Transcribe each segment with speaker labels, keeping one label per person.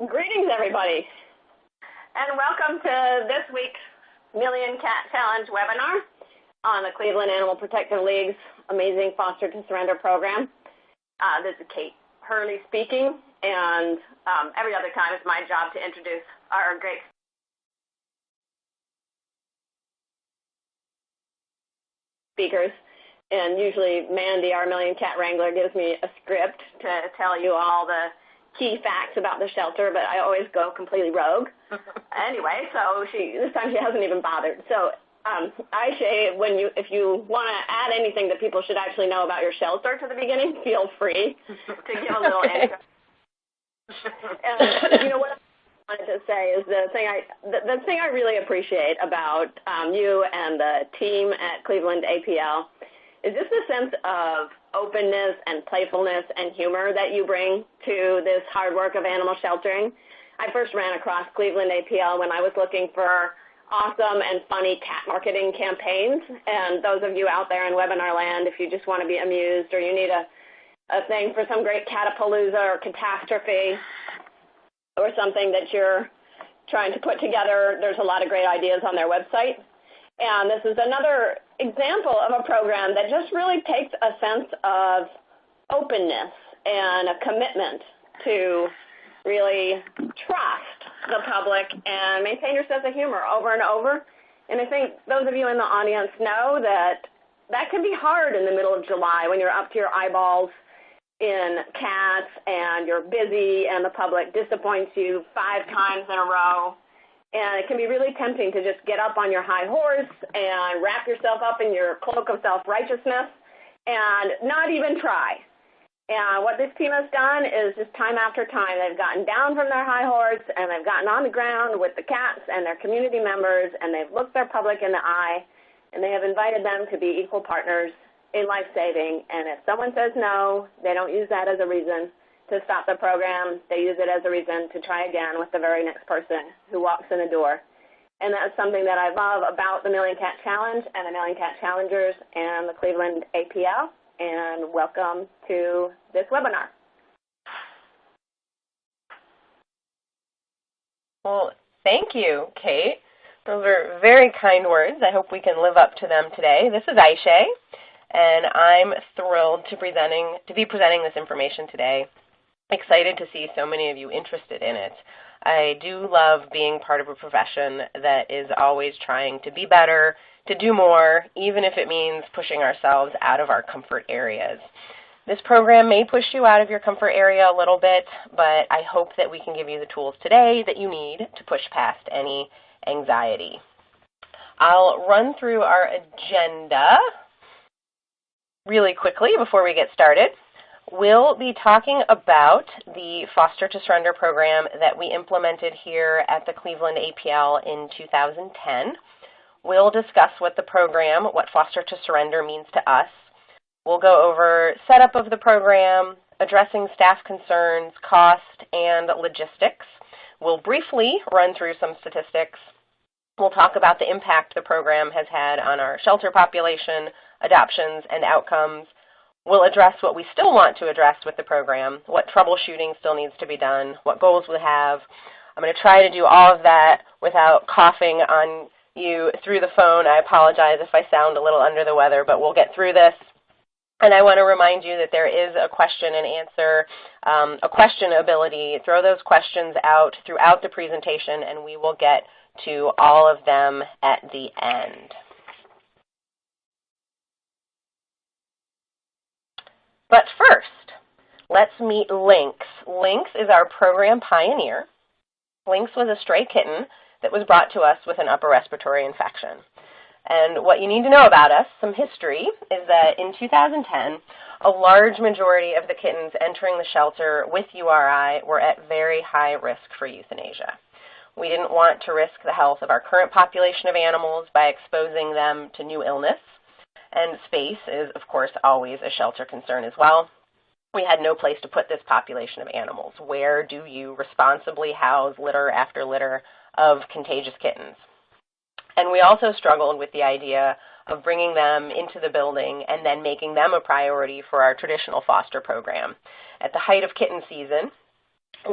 Speaker 1: Greetings, everybody, and welcome to this week's Million Cat Challenge webinar on the Cleveland Animal Protective League's amazing Foster to Surrender program. This is Kate Hurley speaking, and every other time it's my job to introduce our great speakers. And usually Mandy, our Million Cat Wrangler, gives me a script to tell you all the key facts about the shelter, but I always go completely rogue. Anyway, so this time she hasn't even bothered. So Aisha, if you want to add anything that people should actually know about your shelter to the beginning, feel free to give a little intro. And you know what I wanted to say is the thing I really appreciate about you and the team at Cleveland APL is just the sense of openness and playfulness and humor that you bring to this hard work of animal sheltering. I first ran across Cleveland APL when I was looking for awesome and funny cat marketing campaigns. And those of you out there in webinar land, if you just want to be amused or you need a thing for some great catapalooza or catastrophe or something that you're trying to put together, there's a lot of great ideas on their website. And this is another example of a program that just really takes a sense of openness and a commitment to really trust the public and maintain your sense of humor over and over. And I think those of you in the audience know that that can be hard in the middle of July when you're up to your eyeballs in cats and you're busy and the public disappoints you 5 times in a row. And it can be really tempting to just get up on your high horse and wrap yourself up in your cloak of self-righteousness and not even try. And what this team has done is just time after time, they've gotten down from their high horse and they've gotten on the ground with the cats and their community members, and they've looked their public in the eye, and they have invited them to be equal partners in life-saving. And if someone says no, they don't use that as a reason to stop the program. They use it as a reason to try again with the very next person who walks in the door. And that's something that I love about the Million Cat Challenge and the Million Cat Challengers and the Cleveland APL. And welcome to this webinar.
Speaker 2: Well, thank you, Kate. Those are very kind words. I hope we can live up to them today. This is Aisha, and I'm thrilled to be presenting this information today. Excited to see so many of you interested in it. I do love being part of a profession that is always trying to be better, to do more, even if it means pushing ourselves out of our comfort areas. This program may push you out of your comfort area a little bit, but I hope that we can give you the tools today that you need to push past any anxiety. I'll run through our agenda really quickly before we get started. We'll be talking about the Foster to Surrender program that we implemented here at the Cleveland APL in 2010. We'll discuss what Foster to Surrender means to us. We'll go over setup of the program, addressing staff concerns, cost, and logistics. We'll briefly run through some statistics. We'll talk about the impact the program has had on our shelter population, adoptions, and outcomes. We'll address what we still want to address with the program, what troubleshooting still needs to be done, what goals we have. I'm going to try to do all of that without coughing on you through the phone. I apologize if I sound a little under the weather, but we'll get through this. And I want to remind you that there is a question and answer, a question ability. Throw those questions out throughout the presentation, and we will get to all of them at the end. But first, let's meet Lynx. Lynx is our program pioneer. Lynx was a stray kitten that was brought to us with an upper respiratory infection. And what you need to know about us, some history, is that in 2010, a large majority of the kittens entering the shelter with URI were at very high risk for euthanasia. We didn't want to risk the health of our current population of animals by exposing them to new illness. And space is, of course, always a shelter concern as well. We had no place to put this population of animals. Where do you responsibly house litter after litter of contagious kittens? And we also struggled with the idea of bringing them into the building and then making them a priority for our traditional foster program. At the height of kitten season,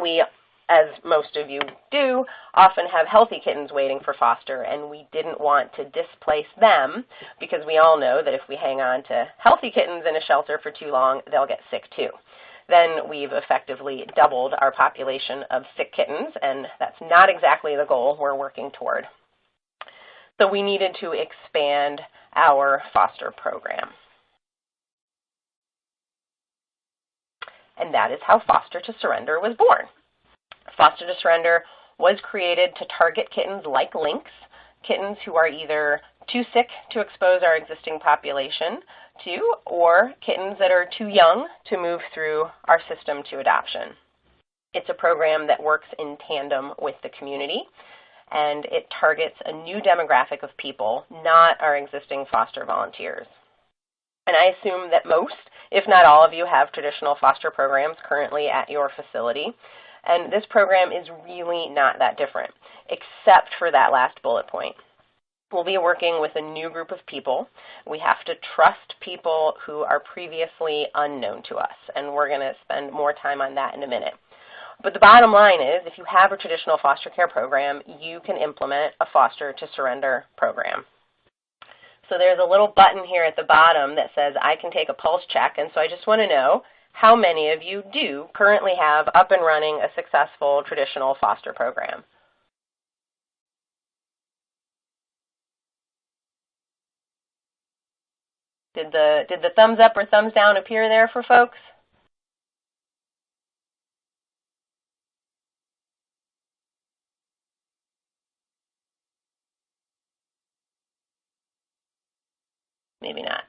Speaker 2: we as most of you do, often have healthy kittens waiting for foster, and we didn't want to displace them because we all know that if we hang on to healthy kittens in a shelter for too long, they'll get sick too. Then we've effectively doubled our population of sick kittens, and that's not exactly the goal we're working toward. So we needed to expand our foster program. And that is how Foster to Surrender was born. Foster to Surrender was created to target kittens like Lynx, kittens who are either too sick to expose our existing population to, or kittens that are too young to move through our system to adoption. It's a program that works in tandem with the community, and it targets a new demographic of people, not our existing foster volunteers. And I assume that most, if not all of you, have traditional foster programs currently at your facility. And this program is really not that different, except for that last bullet point. We'll be working with a new group of people. We have to trust people who are previously unknown to us, and we're going to spend more time on that in a minute. But the bottom line is, if you have a traditional foster care program, you can implement a Foster to Surrender program. So there's a little button here at the bottom that says, I can take a pulse check, and so I just want to know how many of you do currently have up and running a successful traditional foster program. Did the thumbs up or thumbs down appear there for folks? Maybe not.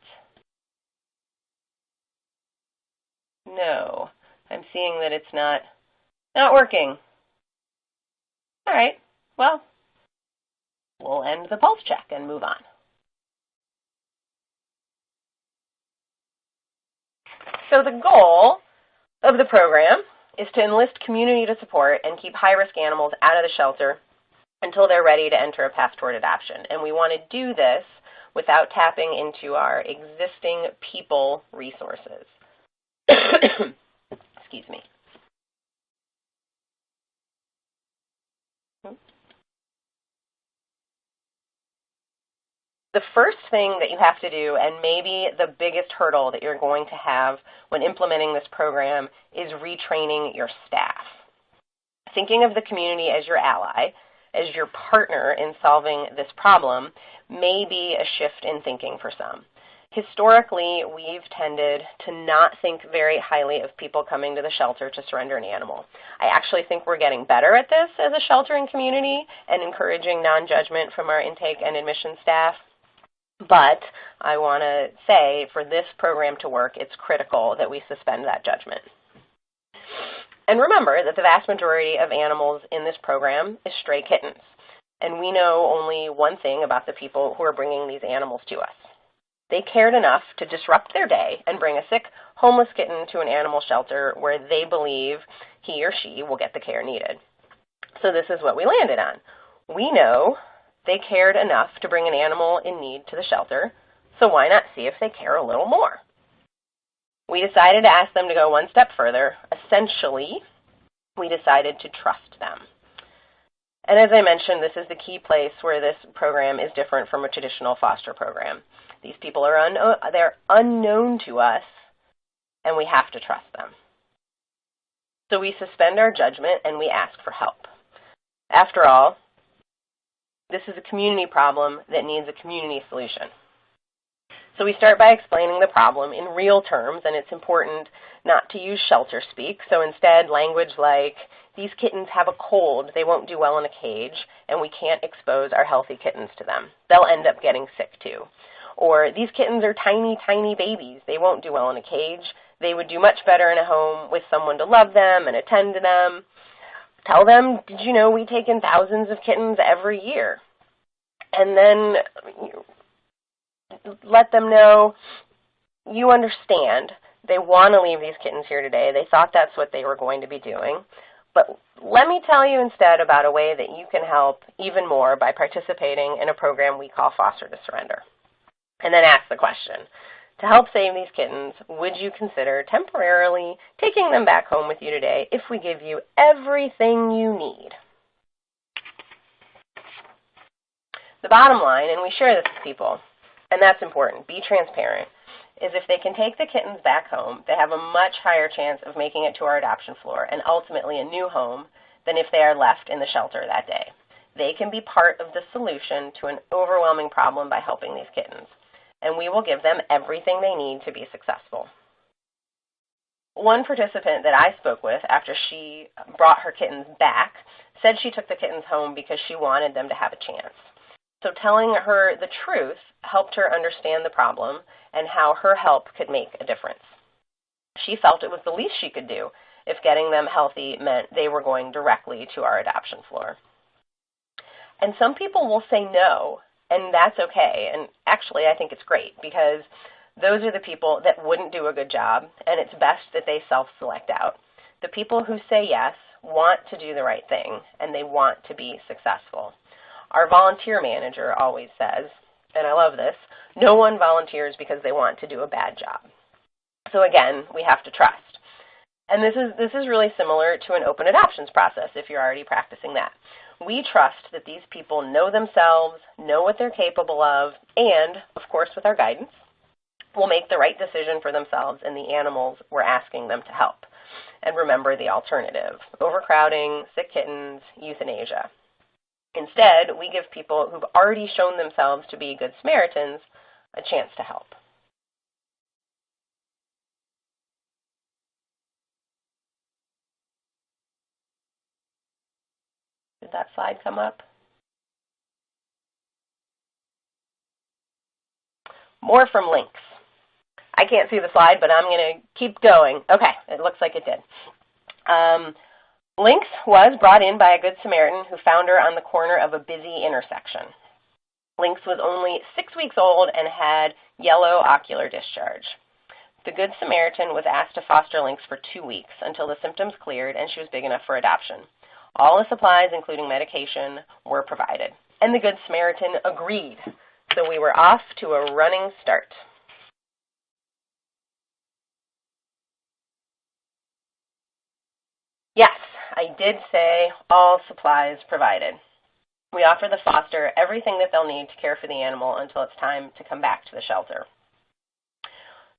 Speaker 2: No, I'm seeing that it's not working. All right, well, we'll end the pulse check and move on. So the goal of the program is to enlist community to support and keep high-risk animals out of the shelter until they're ready to enter a path toward adoption. And we want to do this without tapping into our existing people resources. Excuse me. The first thing that you have to do, and maybe the biggest hurdle that you're going to have when implementing this program, is retraining your staff. Thinking of the community as your ally, as your partner in solving this problem, may be a shift in thinking for some. Historically, we've tended to not think very highly of people coming to the shelter to surrender an animal. I actually think we're getting better at this as a sheltering community and encouraging non-judgment from our intake and admission staff. But I want to say, for this program to work, it's critical that we suspend that judgment. And remember that the vast majority of animals in this program is stray kittens. And we know only one thing about the people who are bringing these animals to us. They cared enough to disrupt their day and bring a sick, homeless kitten to an animal shelter where they believe he or she will get the care needed. So this is what we landed on. We know they cared enough to bring an animal in need to the shelter, so why not see if they care a little more? We decided to ask them to go one step further. Essentially, we decided to trust them. And as I mentioned, this is the key place where this program is different from a traditional foster program. These people are they're unknown to us, and we have to trust them. So we suspend our judgment and we ask for help. After all, this is a community problem that needs a community solution. So we start by explaining the problem in real terms, and it's important not to use shelter speak. So instead, language like, these kittens have a cold, they won't do well in a cage, and we can't expose our healthy kittens to them. They'll end up getting sick too. Or, these kittens are tiny, tiny babies. They won't do well in a cage. They would do much better in a home with someone to love them and attend to them. Tell them, did you know we take in thousands of kittens every year? And then let them know you understand. They want to leave these kittens here today. They thought that's what they were going to be doing. But let me tell you instead about a way that you can help even more by participating in a program we call Foster to Surrender. And then ask the question, To help save these kittens, would you consider temporarily taking them back home with you today if we give you everything you need? The bottom line, and we share this with people, and that's important, be transparent, is if they can take the kittens back home, they have a much higher chance of making it to our adoption floor and ultimately a new home than if they are left in the shelter that day. They can be part of the solution to an overwhelming problem by helping these kittens, and we will give them everything they need to be successful. One participant that I spoke with after she brought her kittens back said she took the kittens home because she wanted them to have a chance. So telling her the truth helped her understand the problem and how her help could make a difference. She felt it was the least she could do if getting them healthy meant they were going directly to our adoption floor. And some people will say no, and that's okay. And actually, I think it's great because those are the people that wouldn't do a good job, and it's best that they self-select out. The people who say yes want to do the right thing, and they want to be successful. Our volunteer manager always says, and I love this, no one volunteers because they want to do a bad job. So again, we have to trust. And this is really similar to an open adoptions process if you're already practicing that. We trust that these people know themselves, know what they're capable of, and, of course, with our guidance, will make the right decision for themselves and the animals we're asking them to help. And remember the alternative, overcrowding, sick kittens, euthanasia. Instead, we give people who've already shown themselves to be good Samaritans a chance to help. Did that slide come up? More from Lynx. I can't see the slide, but I'm going to keep going. Okay, it looks like it did. Lynx was brought in by a Good Samaritan who found her on the corner of a busy intersection. Lynx was only 6 weeks old and had yellow ocular discharge. The Good Samaritan was asked to foster Lynx for 2 weeks until the symptoms cleared and she was big enough for adoption. All the supplies, including medication, were provided. And the Good Samaritan agreed, so we were off to a running start. Yes, I did say all supplies provided. We offer the foster everything that they'll need to care for the animal until it's time to come back to the shelter.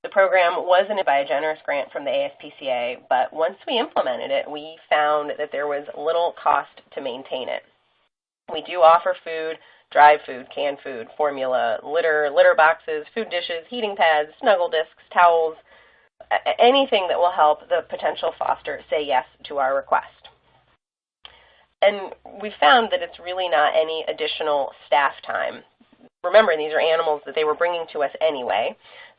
Speaker 2: The program was funded by a generous grant from the ASPCA, but once we implemented it, we found that there was little cost to maintain it. We do offer food, dry food, canned food, formula, litter boxes, food dishes, heating pads, snuggle discs, towels, anything that will help the potential foster say yes to our request. And we found that it's really not any additional staff time. Remember, these are animals that they were bringing to us anyway,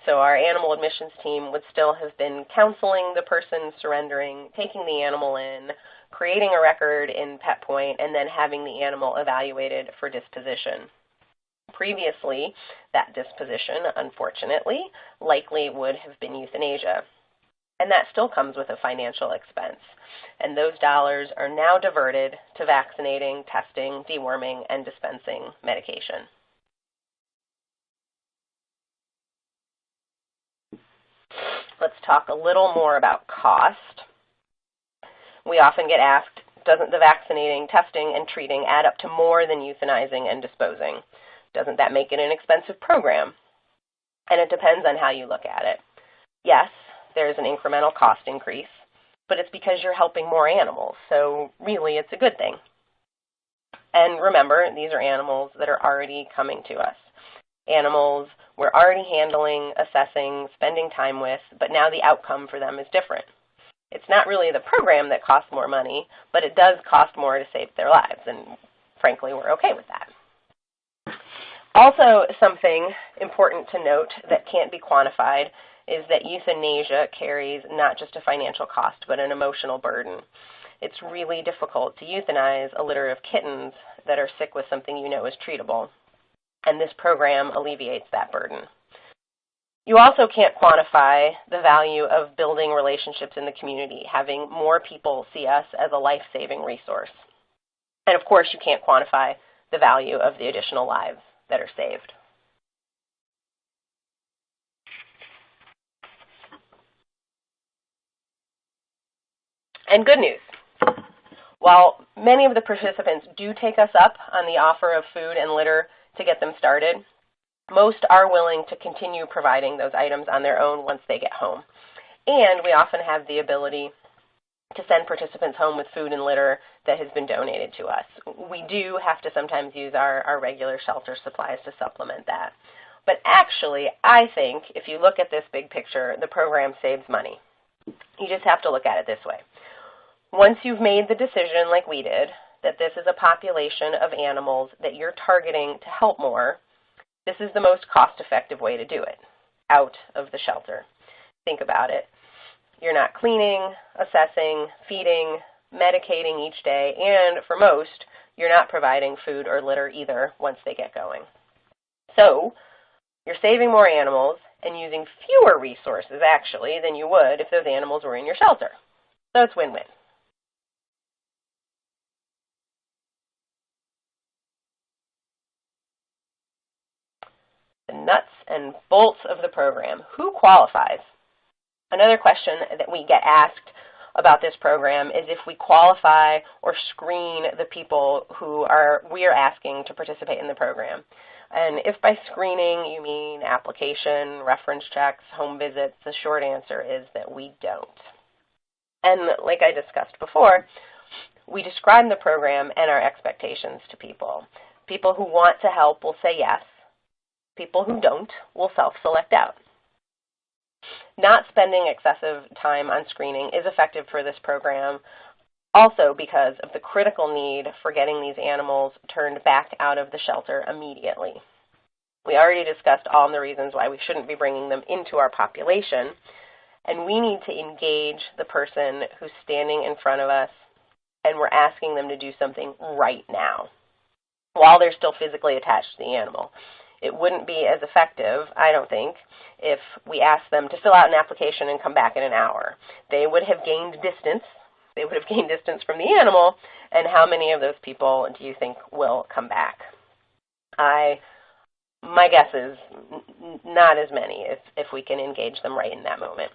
Speaker 2: so our animal admissions team would still have been counseling the person surrendering, taking the animal in, creating a record in PetPoint, and then having the animal evaluated for disposition. Previously, that disposition, unfortunately, likely would have been euthanasia. And that still comes with a financial expense. And those dollars are now diverted to vaccinating, testing, deworming, and dispensing medication. Let's talk a little more about cost. We often get asked, doesn't the vaccinating, testing, and treating add up to more than euthanizing and disposing? Doesn't that make it an expensive program? And it depends on how you look at it. Yes, there's an incremental cost increase, but it's because you're helping more animals, so really it's a good thing. And remember, these are animals that are already coming to us. Animals we're already handling, assessing, spending time with, but now the outcome for them is different. It's not really the program that costs more money, but it does cost more to save their lives, and frankly, we're okay with that. Also, something important to note that can't be quantified is that euthanasia carries not just a financial cost, but an emotional burden. It's really difficult to euthanize a litter of kittens that are sick with something you know is treatable, and this program alleviates that burden. You also can't quantify the value of building relationships in the community, having more people see us as a life-saving resource. And of course, you can't quantify the value of the additional lives that are saved. And good news. While many of the participants do take us up on the offer of food and litter to get them started, most are willing to continue providing those items on their own once they get home. And we often have the ability to send participants home with food and litter that has been donated to us. We do have to sometimes use our regular shelter supplies to supplement that. But actually, I think if you look at this big picture, the program saves money. You just have to look at it this way. Once you've made the decision, like we did, that this is a population of animals that you're targeting to help more, this is the most cost-effective way to do it, out of the shelter. Think about it. You're not cleaning, assessing, feeding, medicating each day, and for most, you're not providing food or litter either once they get going. So you're saving more animals and using fewer resources, actually, than you would if those animals were in your shelter. So it's win-win. The nuts and bolts of the program. Who qualifies? Another question that we get asked about this program is if we qualify or screen the people who we are asking to participate in the program. And if by screening you mean application, reference checks, home visits, the short answer is that we don't. And like I discussed before, we describe the program and our expectations to people. People who want to help will say yes. People who don't will self-select out. Not spending excessive time on screening is effective for this program, also because of the critical need for getting these animals turned back out of the shelter immediately. We already discussed all the reasons why we shouldn't be bringing them into our population, and we need to engage the person who's standing in front of us, and we're asking them to do something right now, while they're still physically attached to the animal. It wouldn't be as effective, I don't think, if we asked them to fill out an application and come back in an hour. They would have gained distance. They would have gained distance from the animal, and how many of those people do you think will come back? My guess is not as many if we can engage them right in that moment.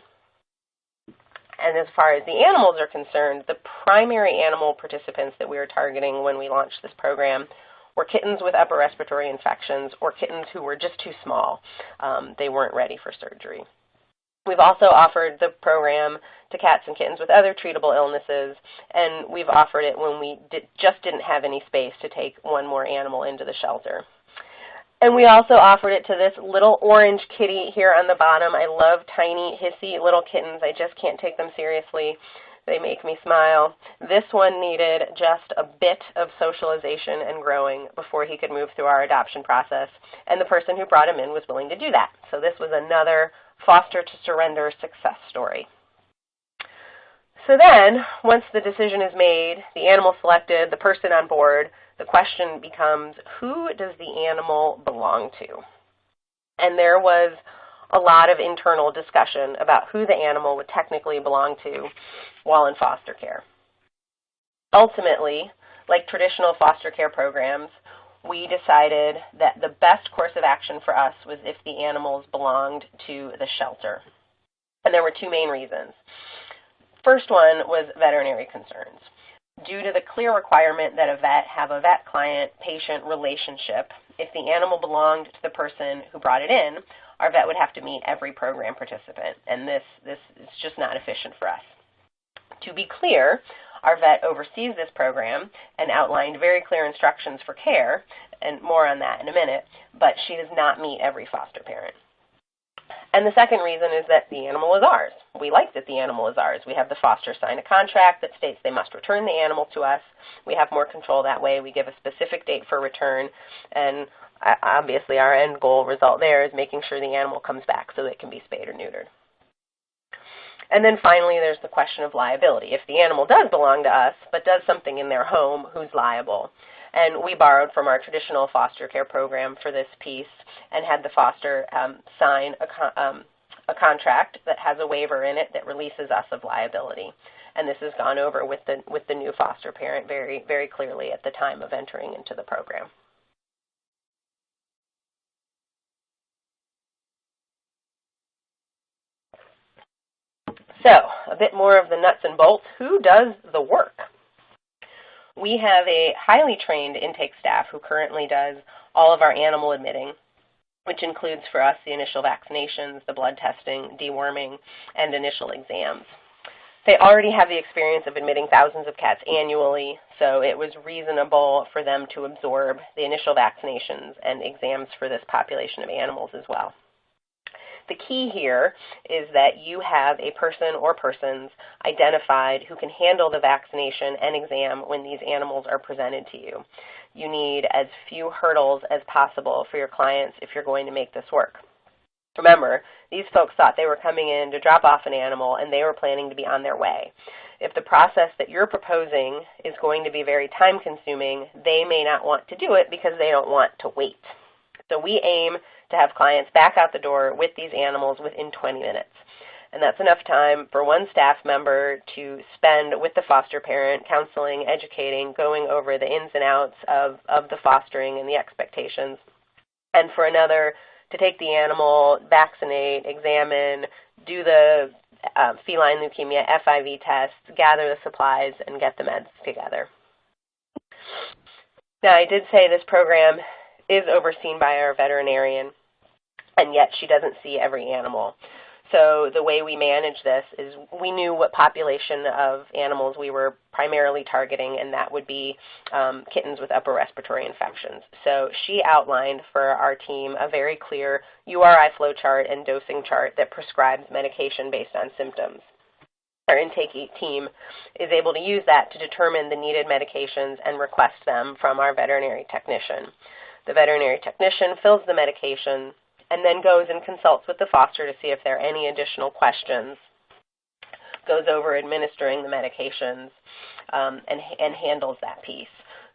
Speaker 2: And as far as the animals are concerned, the primary animal participants that we were targeting when we launched this program were kittens with upper respiratory infections or kittens who were just too small. They weren't ready for surgery. We've also offered the program to cats and kittens with other treatable illnesses, and we've offered it when we just didn't have any space to take one more animal into the shelter. And we also offered it to this little orange kitty here on the bottom. I love tiny, hissy little kittens. I just can't take them seriously. They make me smile. This one needed just a bit of socialization and growing before he could move through our adoption process, and the person who brought him in was willing to do that. So this was another foster to surrender success story. So then, once the decision is made, the animal selected, the person on board, the question becomes, who does the animal belong to? And there was a lot of internal discussion about who the animal would technically belong to while in foster care. Ultimately, like traditional foster care programs, we decided that the best course of action for us was if the animals belonged to the shelter. And there were two main reasons. First one was veterinary concerns. Due to the clear requirement that a vet have a vet-client-patient relationship, if the animal belonged to the person who brought it in, our vet would have to meet every program participant, and this is just not efficient for us. To be clear, our vet oversees this program and outlined very clear instructions for care, and more on that in a minute, but she does not meet every foster parent. And the second reason is that the animal is ours. We like that the animal is ours. We have the foster sign a contract that states they must return the animal to us. We have more control that way. We give a specific date for return, and obviously our end goal result there is making sure the animal comes back so that it can be spayed or neutered. And then finally, there's the question of liability. If the animal does belong to us, but does something in their home, who's liable? And we borrowed from our traditional foster care program for this piece and had the foster sign a contract that has a waiver in it that releases us of liability. And this has gone over with the new foster parent very, very clearly at the time of entering into the program. So, a bit more of the nuts and bolts. Who does the work? We have a highly trained intake staff who currently does all of our animal admitting, which includes for us the initial vaccinations, the blood testing, deworming, and initial exams. They already have the experience of admitting thousands of cats annually, so it was reasonable for them to absorb the initial vaccinations and exams for this population of animals as well. The key here is that you have a person or persons identified who can handle the vaccination and exam when these animals are presented to you. You need as few hurdles as possible for your clients if you're going to make this work. Remember, these folks thought they were coming in to drop off an animal and they were planning to be on their way. If the process that you're proposing is going to be very time-consuming, they may not want to do it because they don't want to wait. So we aim to have clients back out the door with these animals within 20 minutes. And that's enough time for one staff member to spend with the foster parent, counseling, educating, going over the ins and outs of the fostering and the expectations, and for another to take the animal, vaccinate, examine, do the feline leukemia FIV tests, gather the supplies, and get the meds together. Now, I did say this program is overseen by our veterinarian, and yet she doesn't see every animal. So the way we manage this is we knew what population of animals we were primarily targeting, and that would be kittens with upper respiratory infections. So she outlined for our team a very clear URI flow chart and dosing chart that prescribes medication based on symptoms. Our intake team is able to use that to determine the needed medications and request them from our veterinary technician. The veterinary technician fills the medication and then goes and consults with the foster to see if there are any additional questions, goes over administering the medications, and handles that piece.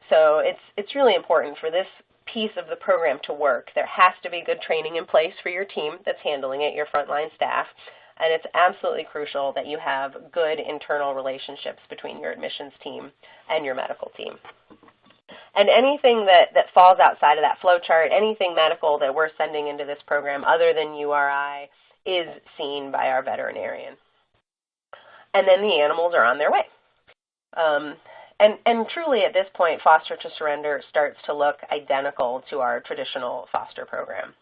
Speaker 2: So it's really important for this piece of the program to work. There has to be good training in place for your team that's handling it, your frontline staff, and it's absolutely crucial that you have good internal relationships between your admissions team and your medical team. And anything that falls outside of that flow chart, anything medical that we're sending into this program other than URI is seen by our veterinarian. And then the animals are on their way. And truly at this point, foster to surrender starts to look identical to our traditional foster program.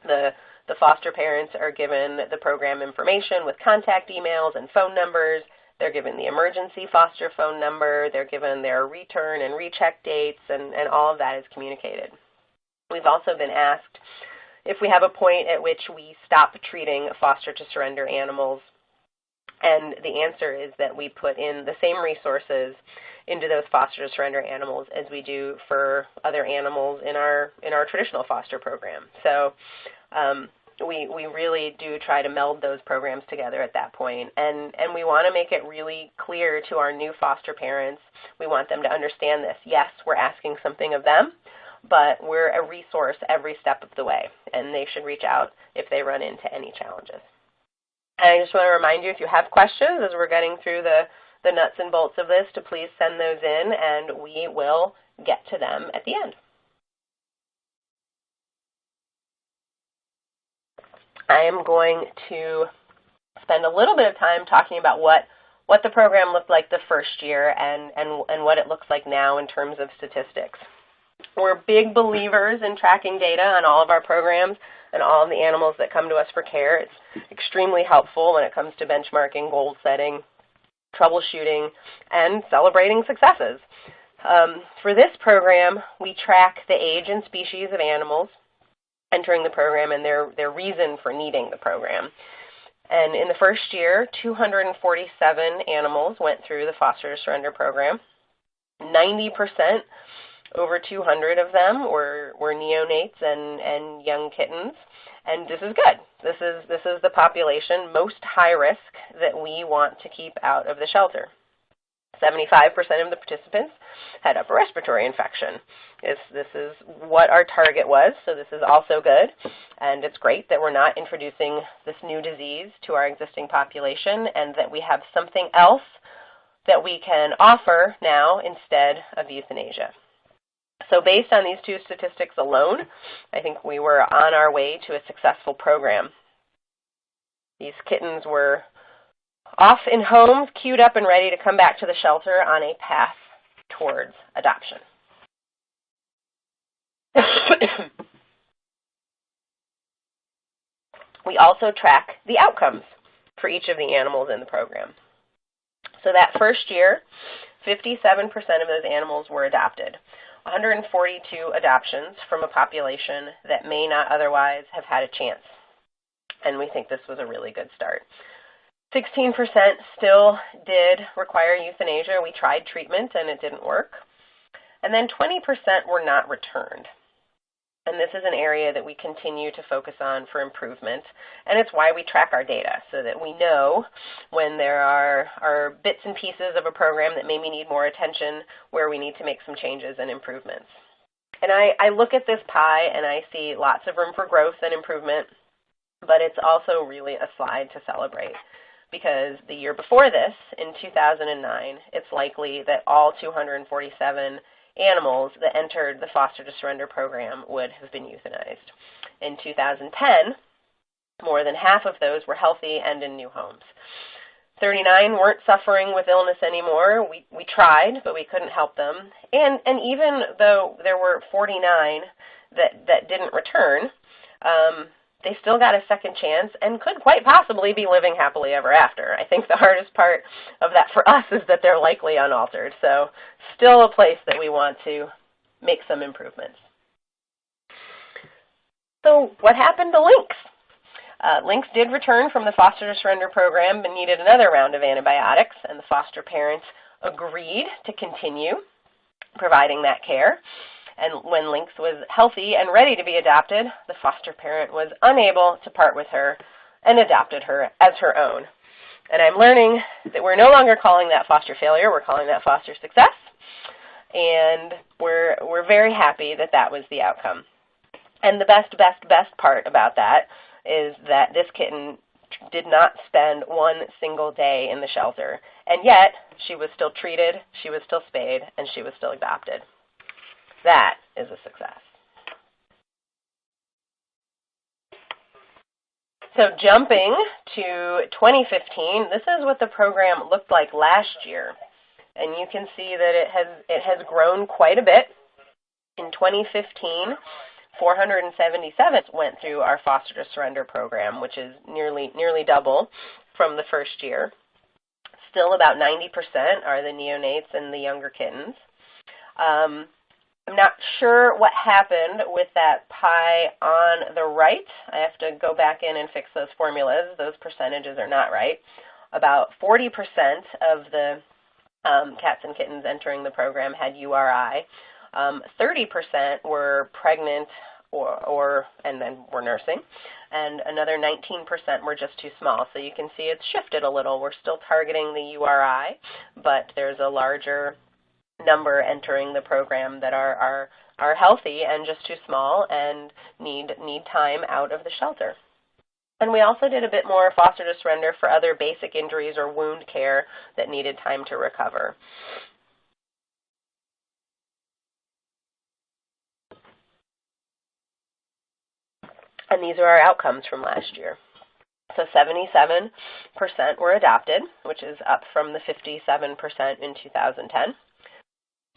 Speaker 2: The foster parents are given the program information with contact emails and phone numbers. They're given the emergency foster phone number. They're given their return and recheck dates, and all of that is communicated. We've also been asked if we have a point at which we stop treating foster to surrender animals, and the answer is that we put in the same resources into those foster to surrender animals as we do for other animals in our traditional foster program. So we really do try to meld those programs together at that point. And we want to make it really clear to our new foster parents. We want them to understand this. Yes, we're asking something of them, but we're a resource every step of the way, and they should reach out if they run into any challenges. And I just want to remind you, if you have questions as we're getting through the nuts and bolts of this, to please send those in, and we will get to them at the end. I am going to spend a little bit of time talking about what the program looked like the first year and what it looks like now in terms of statistics. We're big believers in tracking data on all of our programs and all of the animals that come to us for care. It's extremely helpful when it comes to benchmarking, goal setting, troubleshooting, and celebrating successes. For this program, we track the age and species of animals entering the program and their reason for needing the program. And in the first year, 247 animals went through the foster to surrender program. 90%, over 200 of them were neonates and young kittens. And this is good. This is the population most high risk that we want to keep out of the shelter. 75% of the participants had upper respiratory infection. This is what our target was, so this is also good. And it's great that we're not introducing this new disease to our existing population and that we have something else that we can offer now instead of euthanasia. So based on these two statistics alone, I think we were on our way to a successful program. These kittens were off in homes, queued up and ready to come back to the shelter on a path towards adoption. We also track the outcomes for each of the animals in the program. So that first year, 57% of those animals were adopted. 142 adoptions from a population that may not otherwise have had a chance. And we think this was a really good start. 16% still did require euthanasia. We tried treatment and it didn't work. And then 20% were not returned. And this is an area that we continue to focus on for improvement. And it's why we track our data, so that we know when there are bits and pieces of a program that maybe need more attention, where we need to make some changes and improvements. And I look at this pie and I see lots of room for growth and improvement, but it's also really a slide to celebrate. Because the year before this, in 2009, it's likely that all 247 animals that entered the foster to surrender program would have been euthanized. In 2010, more than half of those were healthy and in new homes. 39 weren't suffering with illness anymore. We tried, but we couldn't help them. And even though there were 49 that didn't return, they still got a second chance and could quite possibly be living happily ever after. I think the hardest part of that for us is that they're likely unaltered. So still a place that we want to make some improvements. So what happened to Lynx? Lynx did return from the foster to surrender program but needed another round of antibiotics, and the foster parents agreed to continue providing that care. And when Lynx was healthy and ready to be adopted, the foster parent was unable to part with her and adopted her as her own. And I'm learning that we're no longer calling that foster failure, we're calling that foster success. And we're very happy that that was the outcome. And the best part about that is that this kitten did not spend one single day in the shelter. And yet, she was still treated, she was still spayed, and she was still adopted. That is a success. So jumping to 2015, this is what the program looked like last year. And you can see that it has grown quite a bit. In 2015, 477 went through our foster to surrender program, which is nearly double from the first year. Still about 90% are the neonates and the younger kittens. I'm not sure what happened with that pie on the right. I have to go back in and fix those formulas. Those percentages are not right. About 40% of the cats and kittens entering the program had URI. 30% were pregnant and then were nursing. And another 19% were just too small. So you can see it's shifted a little. We're still targeting the URI, but there's a larger number entering the program that are healthy and just too small and need time out of the shelter. And we also did a bit more foster to surrender for other basic injuries or wound care that needed time to recover. And these are our outcomes from last year. So 77% were adopted, which is up from the 57% in 2010.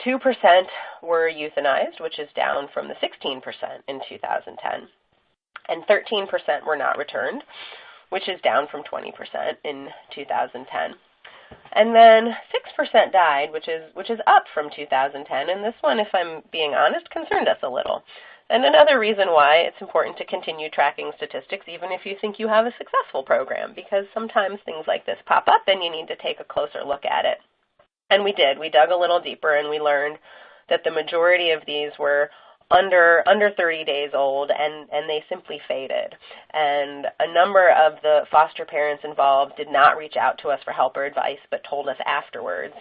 Speaker 2: 2% were euthanized, which is down from the 16% in 2010. And 13% were not returned, which is down from 20% in 2010. And then 6% died, which is up from 2010. And this one, if I'm being honest, concerned us a little. And another reason why it's important to continue tracking statistics, even if you think you have a successful program, because sometimes things like this pop up and you need to take a closer look at it. And we did. We dug a little deeper and we learned that the majority of these were under 30 days old and they simply faded. And a number of the foster parents involved did not reach out to us for help or advice, but told us afterwards.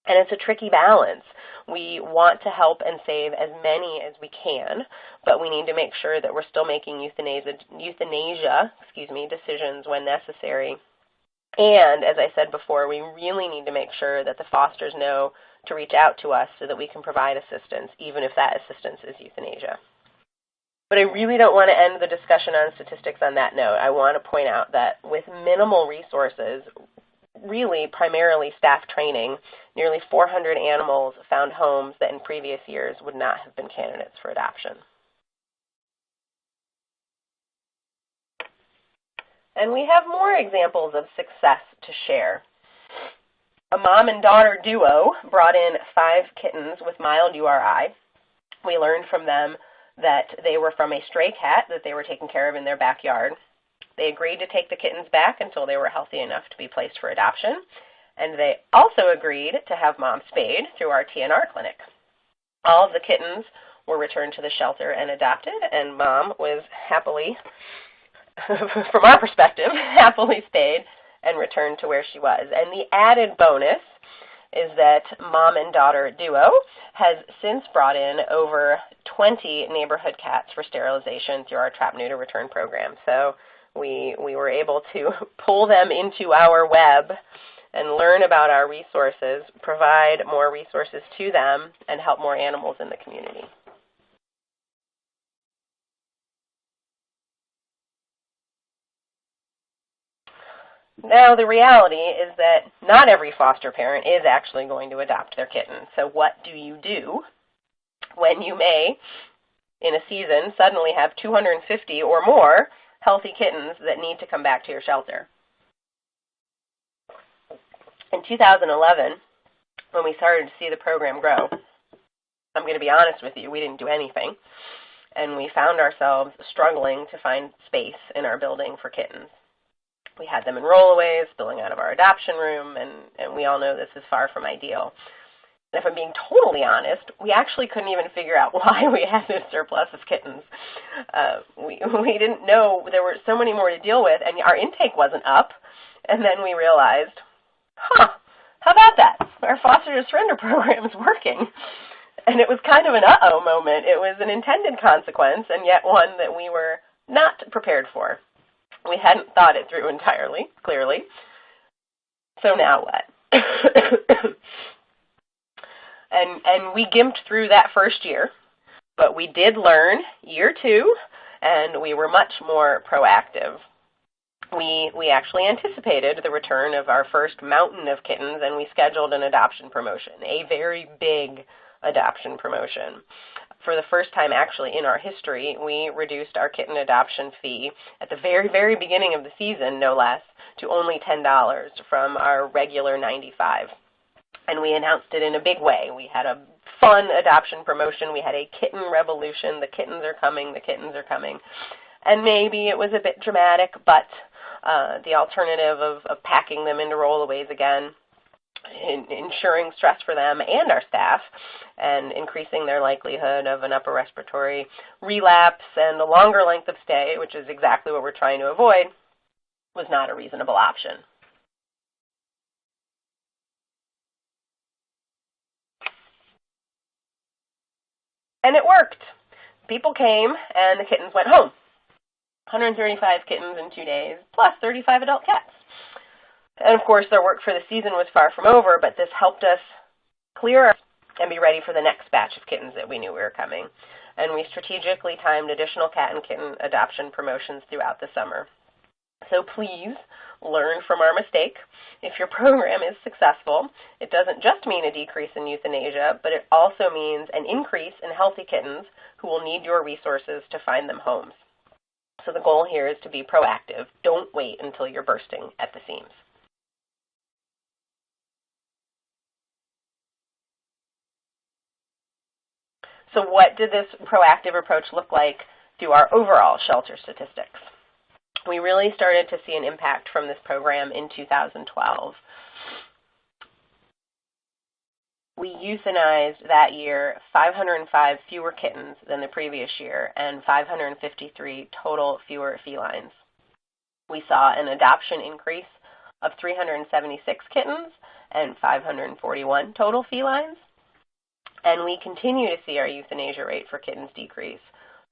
Speaker 2: And it's a tricky balance. We want to help and save as many as we can, but we need to make sure that we're still making euthanasia decisions when necessary. And as I said before, we really need to make sure that the fosters know to reach out to us so that we can provide assistance, even if that assistance is euthanasia. But I really don't want to end the discussion on statistics on that note. I want to point out that with minimal resources, really primarily staff training, nearly 400 animals found homes that in previous years would not have been candidates for adoption. And we have more examples of success to share. A mom and daughter duo brought in 5 kittens with mild URI. We learned from them that they were from a stray cat that they were taking care of in their backyard. They agreed to take the kittens back until they were healthy enough to be placed for adoption, and they also agreed to have mom spayed through our TNR clinic. All of the kittens were returned to the shelter and adopted, and mom was happily, from our perspective, happily spayed and returned to where she was. And the added bonus is that mom and daughter duo has since brought in over 20 neighborhood cats for sterilization through our trap neuter return program. So we were able to pull them into our web and learn about our resources, provide more resources to them, and help more animals in the community. Now, the reality is that not every foster parent is actually going to adopt their kitten. So what do you do when you may, in a season, suddenly have 250 or more healthy kittens that need to come back to your shelter? In 2011, when we started to see the program grow, I'm going to be honest with you, we didn't do anything. And we found ourselves struggling to find space in our building for kittens. We had them in rollaways, spilling out of our adoption room, and we all know this is far from ideal. And if I'm being totally honest, we actually couldn't even figure out why we had this surplus of kittens. We didn't know there were so many more to deal with, and our intake wasn't up. And then we realized, how about that? Our foster to surrender program is working. And it was kind of an uh-oh moment. It was an intended consequence, and yet one that we were not prepared for. We hadn't thought it through entirely, clearly. So now what? and we gimped through that first year, but we did learn year 2, and we were much more proactive. We actually anticipated the return of our first mountain of kittens, and we scheduled an adoption promotion, a very big adoption promotion. For the first time actually in our history, we reduced our kitten adoption fee at the very, very beginning of the season, no less, to only $10 from our regular $95. And we announced it in a big way. We had a fun adoption promotion. We had a kitten revolution. The kittens are coming. The kittens are coming. And maybe it was a bit dramatic, but the alternative of packing them into rollaways again, ensuring stress for them and our staff, and increasing their likelihood of an upper respiratory relapse and a longer length of stay, which is exactly what we're trying to avoid, was not a reasonable option. And it worked. People came and the kittens went home. 135 kittens in 2 days, plus 35 adult cats. And of course, their work for the season was far from over, but this helped us clear and be ready for the next batch of kittens that we knew were coming. And we strategically timed additional cat and kitten adoption promotions throughout the summer. So please learn from our mistake. If your program is successful, it doesn't just mean a decrease in euthanasia, but it also means an increase in healthy kittens who will need your resources to find them homes. So the goal here is to be proactive. Don't wait until you're bursting at the seams. So what did this proactive approach look like through our overall shelter statistics? We really started to see an impact from this program in 2012. We euthanized that year 505 fewer kittens than the previous year and 553 total fewer felines. We saw an adoption increase of 376 kittens and 541 total felines. And we continue to see our euthanasia rate for kittens decrease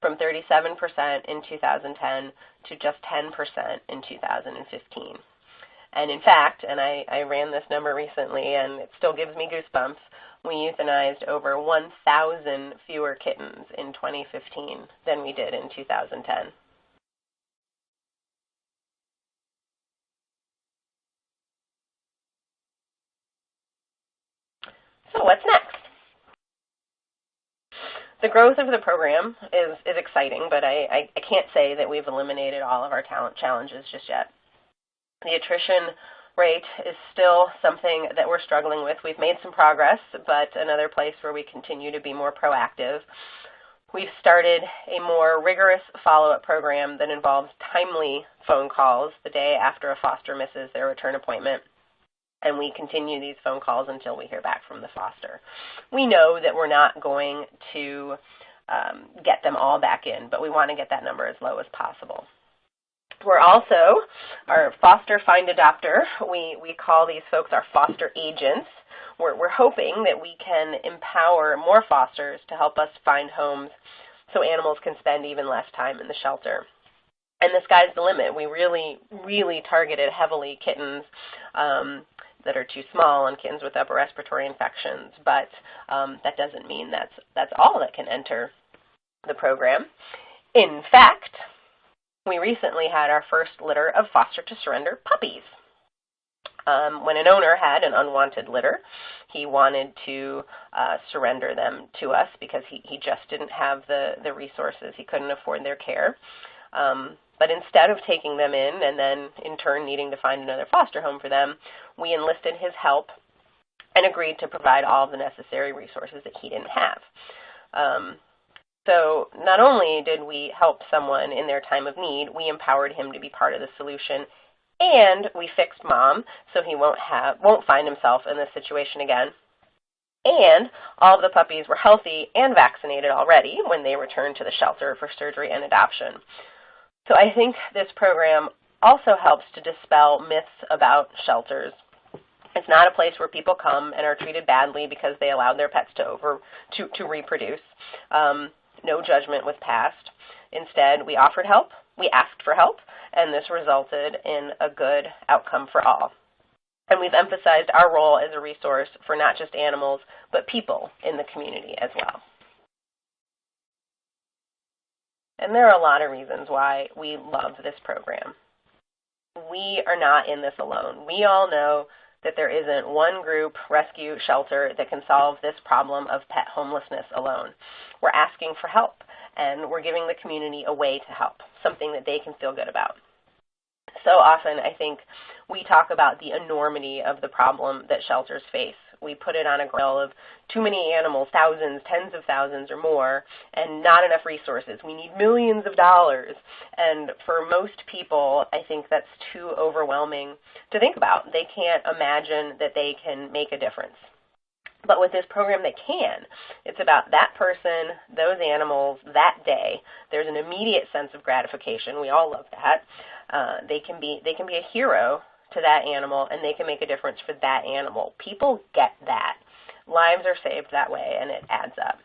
Speaker 2: from 37% in 2010 to just 10% in 2015. And in fact, and I ran this number recently and it still gives me goosebumps, we euthanized over 1,000 fewer kittens in 2015 than we did in 2010. So what's next? The growth of the program is exciting, but I can't say that we've eliminated all of our talent challenges just yet. The attrition rate is still something that we're struggling with. We've made some progress, but another place where we continue to be more proactive. We've started a more rigorous follow-up program that involves timely phone calls the day after a foster misses their return appointment, and we continue these phone calls until we hear back from the foster. We know that we're not going to get them all back in, but we want to get that number as low as possible. We're also, our foster find adopter, we call these folks our foster agents. We're hoping that we can empower more fosters to help us find homes so animals can spend even less time in the shelter. And the sky's the limit. We really targeted heavily kittens that are too small and kittens with upper respiratory infections, but that doesn't mean that's all that can enter the program. In fact, we recently had our first litter of foster-to-surrender puppies. When an owner had an unwanted litter, he wanted to surrender them to us because he just didn't have the resources. He couldn't afford their care. But instead of taking them in and then in turn needing to find another foster home for them, we enlisted his help and agreed to provide all of the necessary resources that he didn't have. So not only did we help someone in their time of need, we empowered him to be part of the solution, and we fixed Mom so he won't find himself in this situation again. And all of the puppies were healthy and vaccinated already when they returned to the shelter for surgery and adoption. So I think this program also helps to dispel myths about shelters. It's not a place where people come and are treated badly because they allowed their pets to reproduce. No judgment was passed. Instead, we offered help, we asked for help, and this resulted in a good outcome for all. And we've emphasized our role as a resource for not just animals, but people in the community as well. And there are a lot of reasons why we love this program. We are not in this alone. We all know that there isn't one group rescue shelter that can solve this problem of pet homelessness alone. We're asking for help, and we're giving the community a way to help, something that they can feel good about. So often, I think, we talk about the enormity of the problem that shelters face. We put it on a scale of too many animals, thousands, tens of thousands or more, and not enough resources. We need millions of dollars. And for most people, I think that's too overwhelming to think about. They can't imagine that they can make a difference. But with this program, they can. It's about that person, those animals, that day. There's an immediate sense of gratification. We all love that. They can be a hero to that animal, and they can make a difference for that animal. People get that. Lives are saved that way, and it adds up.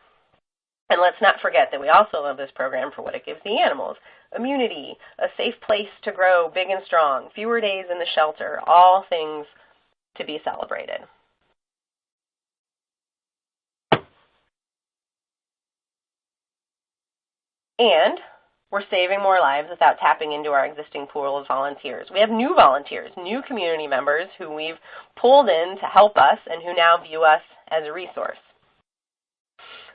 Speaker 2: And let's not forget that we also love this program for what it gives the animals. Immunity, a safe place to grow big and strong, fewer days in the shelter, all things to be celebrated. And we're saving more lives without tapping into our existing pool of volunteers. We have new volunteers, new community members who we've pulled in to help us and who now view us as a resource.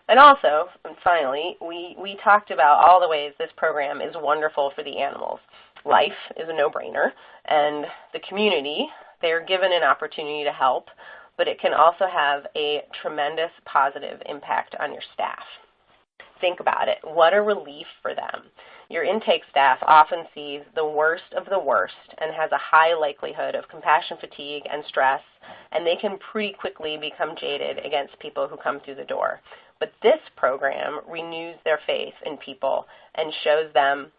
Speaker 2: And also, and finally, we talked about all the ways this program is wonderful for the animals. Life is a no-brainer, and the community, they're given an opportunity to help, but it can also have a tremendous positive impact on your staff. Think about it. What a relief for them. Your intake staff often sees the worst of the worst and has a high likelihood of compassion fatigue and stress, and they can pretty quickly become jaded against people who come through the door. But this program renews their faith in people and shows them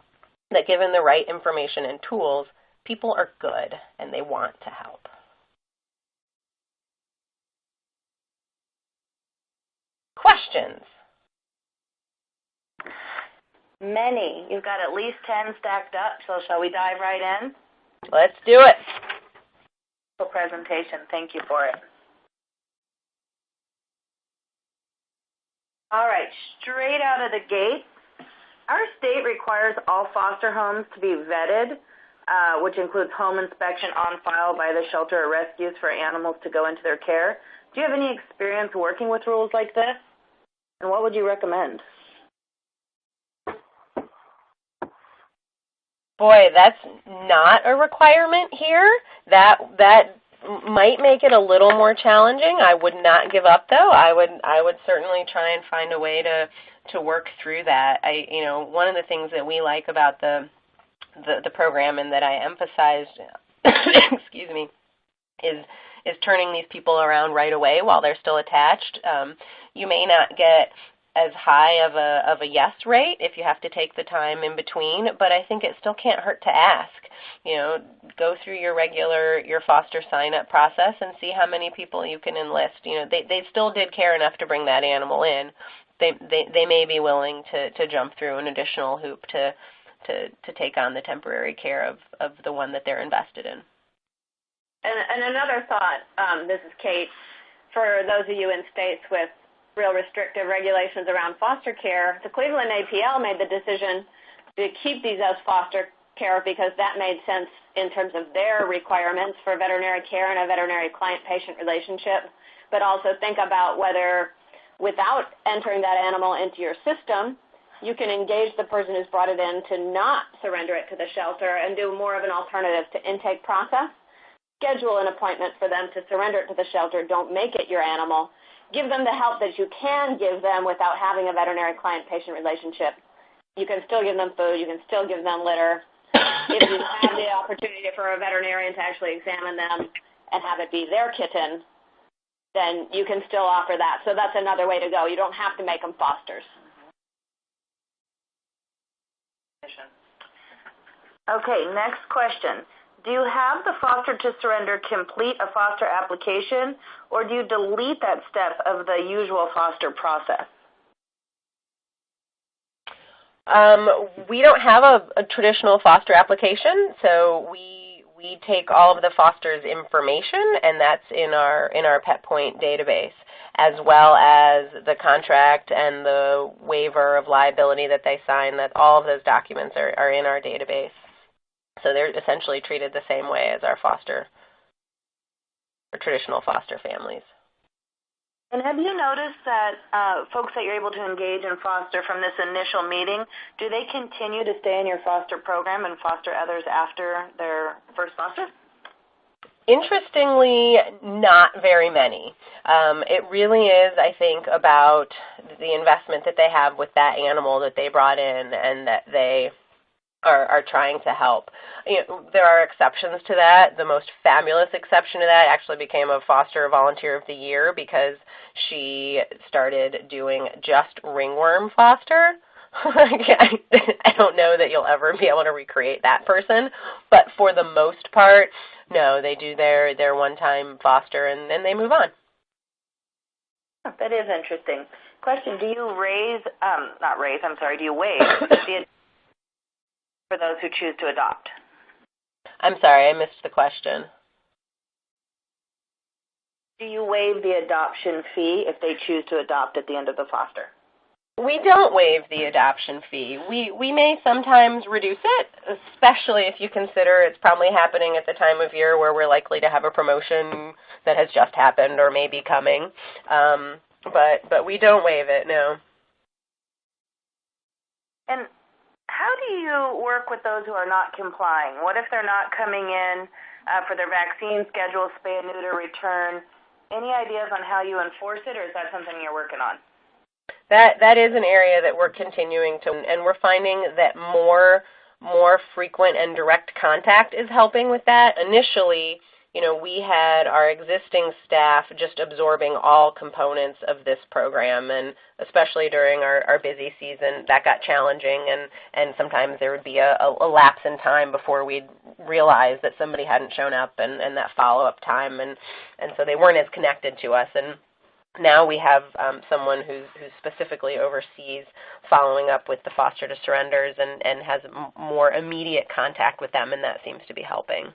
Speaker 2: that given the right information and tools, people are good and they want to help. Questions?
Speaker 3: Many. You've got at least 10 stacked up, so shall we dive right in?
Speaker 2: Let's do it.
Speaker 3: Presentation. Thank you for it. All right, straight out of the gate, our state requires all foster homes to be vetted which includes home inspection on file by the shelter or rescues for animals to go into their care. Do you have any experience working with rules like this? And what would you recommend?
Speaker 2: Boy, that's not a requirement here. That might make it a little more challenging. I would not give up, though. I would certainly try and find a way to work through that. One of the things that we like about the program and that I emphasized, excuse me, is turning these people around right away while they're still attached. You may not get as high of a yes rate if you have to take the time in between, but I think it still can't hurt to ask. Go through your foster sign-up process and see how many people you can enlist. They still did care enough to bring that animal in. They may be willing to jump through an additional hoop to take on the temporary care of the one that they're invested in.
Speaker 1: And another thought, this is Kate, for those of you in states with real restrictive regulations around foster care, the Cleveland APL made the decision to keep these as foster care because that made sense in terms of their requirements for veterinary care and a veterinary client-patient relationship, but also think about whether, without entering that animal into your system, you can engage the person who's brought it in to not surrender it to the shelter and do more of an alternative to intake process. Schedule an appointment for them to surrender it to the shelter. Don't make it your animal. Give them the help that you can give them without having a veterinary client-patient relationship. You can still give them food. You can still give them litter. If you have the opportunity for a veterinarian to actually examine them and have it be their kitten, then you can still offer that. So that's another way to go. You don't have to make them fosters.
Speaker 3: Okay, next question. Do you have the foster to surrender complete a foster application, or do you delete that step of the usual foster process?
Speaker 2: We don't have a traditional foster application, so we take all of the foster's information, and that's in our PetPoint database, as well as the contract and the waiver of liability that they sign. That all of those documents are in our database. So they're essentially treated the same way as our traditional foster families.
Speaker 3: And have you noticed that folks that you're able to engage in foster from this initial meeting, do they continue to stay in your foster program and foster others after their first foster?
Speaker 2: Interestingly, not very many. It really is, I think, about the investment that they have with that animal that they brought in and that they are trying to help. There are exceptions to that. The most fabulous exception to that actually became a foster volunteer of the year because she started doing just ringworm foster. I don't know that you'll ever be able to recreate that person, but for the most part, no, they do their one-time foster and then they move on.
Speaker 3: That is interesting. Question, do you waive the for those who choose to adopt?
Speaker 2: I'm sorry, I missed the question.
Speaker 3: Do you waive the adoption fee if they choose to adopt at the end of the foster?
Speaker 2: We don't waive the adoption fee. We may sometimes reduce it, especially if you consider it's probably happening at the time of year where we're likely to have a promotion that has just happened or may be coming. But we don't waive it, no.
Speaker 3: And how do you work with those who are not complying? What if they're not coming in for their vaccine schedule, spay and neuter, return? Any ideas on how you enforce it, or is that something you're working on?
Speaker 2: That is an area that we're continuing to, and we're finding that more frequent and direct contact is helping with that. Initially, we had our existing staff just absorbing all components of this program, and especially during our busy season, that got challenging, and sometimes there would be a lapse in time before we'd realize that somebody hadn't shown up and that follow-up time, and so they weren't as connected to us. And now we have someone who specifically oversees following up with the foster to surrenders and has more immediate contact with them, and that seems to be helping.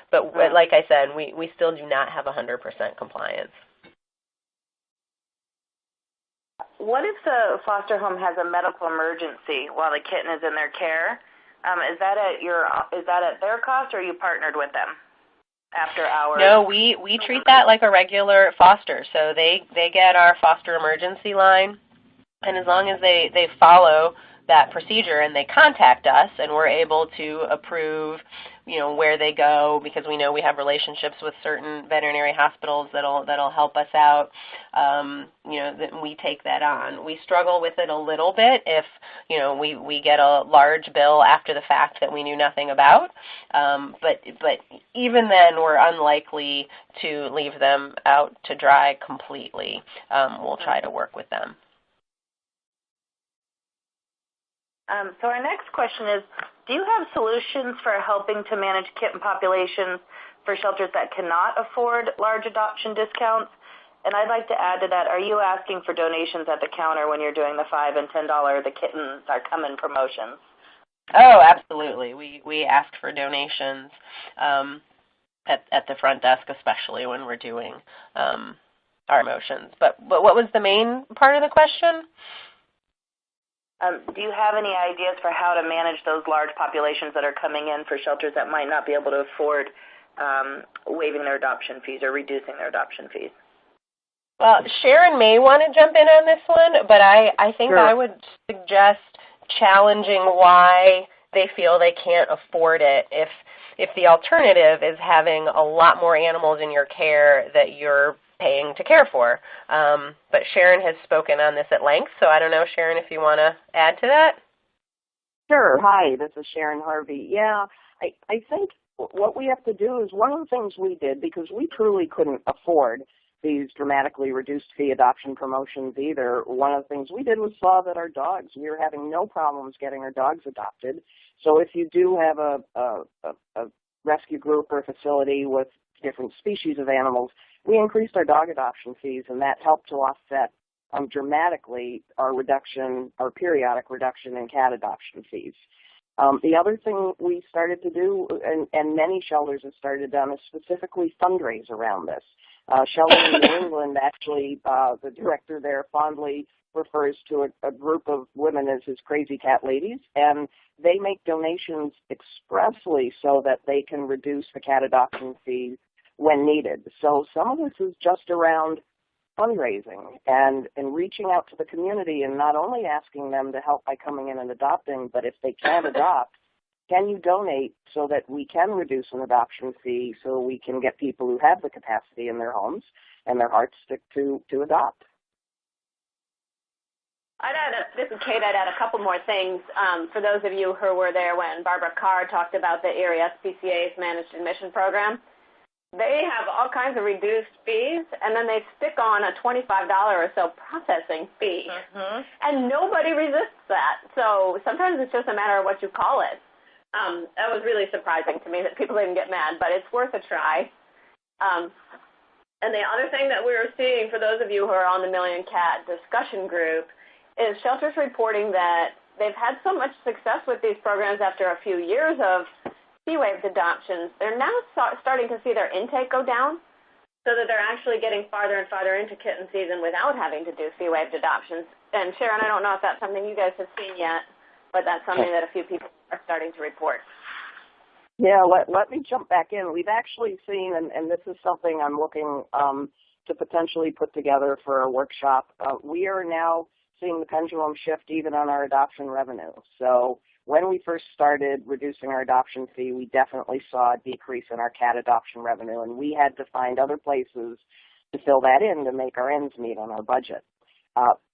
Speaker 2: But like I said, we still do not have 100% compliance.
Speaker 3: What if the foster home has a medical emergency while the kitten is in their care? Is that at their cost, or are you partnered with them after hours?
Speaker 2: No, we treat that like a regular foster. So they get our foster emergency line, and as long as they follow that procedure and they contact us and we're able to approve, where they go, because we know we have relationships with certain veterinary hospitals that'll help us out, that we take that on. We struggle with it a little bit if, we get a large bill after the fact that we knew nothing about, but even then we're unlikely to leave them out to dry completely. We'll try to work with them.
Speaker 3: So our next question is, do you have solutions for helping to manage kitten populations for shelters that cannot afford large adoption discounts? And I'd like to add to that, are you asking for donations at the counter when you're doing the $5 and $10 the kittens are coming promotions?
Speaker 2: Oh, absolutely. We ask for donations at the front desk, especially when we're doing our promotions. But what was the main part of the question?
Speaker 3: Do you have any ideas for how to manage those large populations that are coming in for shelters that might not be able to afford waiving their adoption fees or reducing their adoption fees?
Speaker 2: Well, Sharon may want to jump in on this one, but I think Sure. I would suggest challenging why they feel they can't afford it. If the alternative is having a lot more animals in your care that you're paying to care for. But Sharon has spoken on this at length, so I don't know, Sharon, if you want to add to that?
Speaker 4: Sure. Hi, this is Sharon Harvey. Yeah, I think what we have to do is one of the things we did, because we truly couldn't afford these dramatically reduced fee adoption promotions either, one of the things we did was saw that we were having no problems getting our dogs adopted. So if you do have a rescue group or a facility with different species of animals, we increased our dog adoption fees, and that helped to offset dramatically our periodic reduction in cat adoption fees. The other thing we started to do, and many shelters have started done, is specifically fundraise around this. Shelter in New England, actually, the director there fondly refers to a group of women as his crazy cat ladies, and they make donations expressly so that they can reduce the cat adoption fees when needed. So some of this is just around fundraising and reaching out to the community and not only asking them to help by coming in and adopting, but if they can't adopt, can you donate so that we can reduce an adoption fee so we can get people who have the capacity in their homes and their hearts to adopt?
Speaker 1: This is Kate. I'd add a couple more things. For those of you who were there when Barbara Carr talked about the Erie SPCA's Managed Admission Program, they have all kinds of reduced fees, and then they stick on a $25 or so processing fee. Mm-hmm. And nobody resists that. So sometimes it's just a matter of what you call it. That was really surprising to me that people didn't get mad, but it's worth a try. And the other thing that we were seeing, for those of you who are on the Million Cat discussion group, is shelters reporting that they've had so much success with these programs after a few years of fee-waived adoptions. They're now starting to see their intake go down so that they're actually getting farther and farther into kitten season without having to do fee-waived adoptions. And Sharon, I don't know if that's something you guys have seen yet, but that's something that a few people are starting to report.
Speaker 4: Yeah, let me jump back in. We've actually seen, and this is something I'm looking to potentially put together for a workshop, we are now seeing the pendulum shift even on our adoption revenue. So when we first started reducing our adoption fee, we definitely saw a decrease in our cat adoption revenue, and we had to find other places to fill that in to make our ends meet on our budget.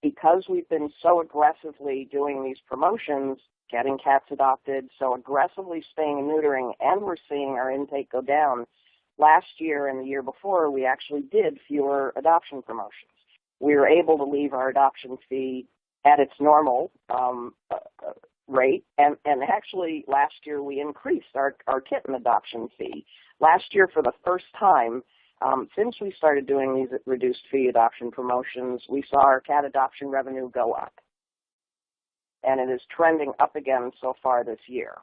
Speaker 4: Because we've been so aggressively doing these promotions, getting cats adopted, so aggressively spaying and neutering, and we're seeing our intake go down, last year and the year before, we actually did fewer adoption promotions. We were able to leave our adoption fee at its normal rate, and actually last year we increased our kitten adoption fee. Last year, for the first time, since we started doing these reduced fee adoption promotions, we saw our cat adoption revenue go up, and it is trending up again so far this year.